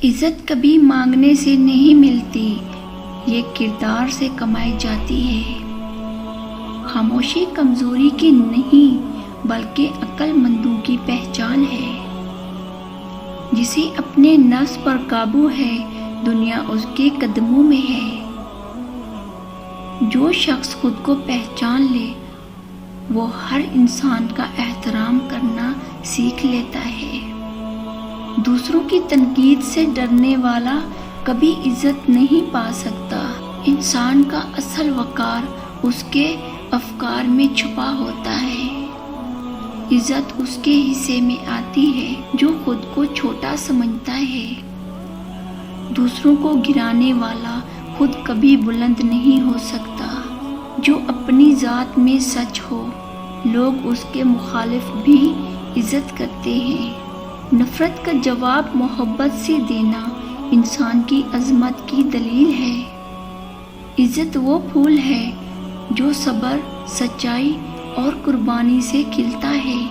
عزت کبھی مانگنے سے نہیں ملتی، یہ کردار سے کمائی جاتی ہے۔ خاموشی کمزوری کی نہیں بلکہ عقل مندوں کی پہچان ہے۔ جسے اپنے نفس پر قابو ہے، دنیا اس کے قدموں میں ہے۔ جو شخص خود کو پہچان لے وہ ہر انسان کا احترام کرنا سیکھ لیتا ہے۔ دوسروں کی تنقید سے ڈرنے والا کبھی عزت نہیں پا سکتا۔ انسان کا اصل وقار اس کے افکار میں چھپا ہوتا ہے۔ عزت اس کے حصے میں آتی ہے جو خود کو چھوٹا سمجھتا ہے۔ دوسروں کو گرانے والا خود کبھی بلند نہیں ہو سکتا۔ جو اپنی ذات میں سچ ہو، لوگ اس کے مخالف بھی عزت کرتے ہیں۔ نفرت کا جواب محبت سے دینا انسان کی عظمت کی دلیل ہے۔ عزت وہ پھول ہے جو صبر، سچائی اور قربانی سے کھلتا ہے۔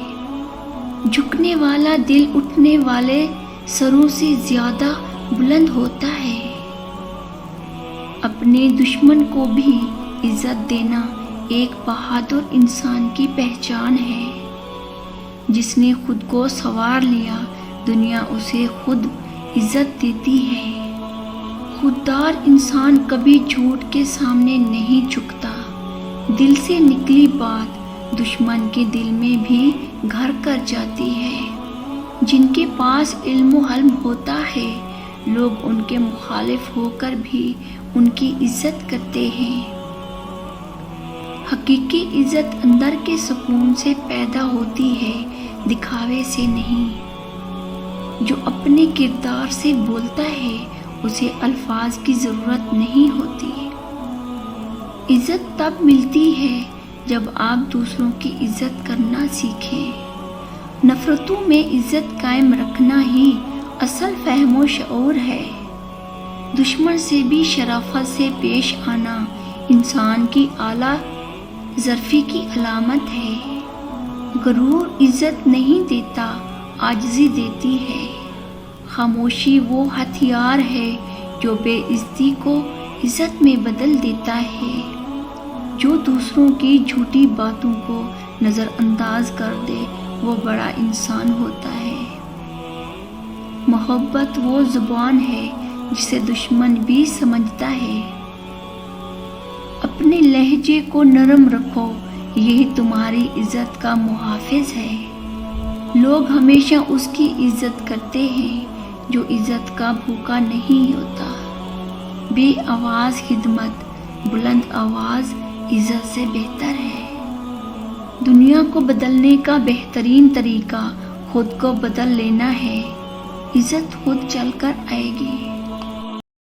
جھکنے والا دل اٹھنے والے سروں سے زیادہ بلند ہوتا ہے۔ اپنے دشمن کو بھی عزت دینا ایک بہادر انسان کی پہچان ہے۔ جس نے خود کو سنوار لیا، دنیا اسے خود عزت دیتی ہے۔ خوددار انسان کبھی جھوٹ کے سامنے نہیں جھکتا۔ دل سے نکلی بات دشمن کے دل میں بھی گھر کر جاتی ہے۔ جن کے پاس علم و حلم ہوتا ہے، لوگ ان کے مخالف ہو کر بھی ان کی عزت کرتے ہیں۔ حقیقی عزت اندر کے سکون سے پیدا ہوتی ہے، دکھاوے سے نہیں۔ جو اپنے کردار سے بولتا ہے اسے الفاظ کی ضرورت نہیں ہوتی۔ عزت تب ملتی ہے جب آپ دوسروں کی عزت کرنا سیکھیں۔ نفرتوں میں عزت قائم رکھنا ہی اصل فہم و شعور ہے۔ دشمن سے بھی شرافت سے پیش آنا انسان کی اعلیٰ ظرفی کی علامت ہے۔ غرور عزت نہیں دیتا، عاجزی دیتی ہے۔ خاموشی وہ ہتھیار ہے جو بے عزتی کو عزت میں بدل دیتا ہے۔ جو دوسروں کی جھوٹی باتوں کو نظر انداز کر دے وہ بڑا انسان ہوتا ہے۔ محبت وہ زبان ہے جسے دشمن بھی سمجھتا ہے۔ اپنے لہجے کو نرم رکھو، یہی تمہاری عزت کا محافظ ہے۔ لوگ ہمیشہ اس کی عزت کرتے ہیں جو عزت کا بھوکا نہیں ہوتا۔ بے آواز خدمت، بلند آواز عزت سے بہتر ہے۔ دنیا کو بدلنے کا بہترین طریقہ خود کو بدل لینا ہے۔ عزت خود چل کر آئے گی۔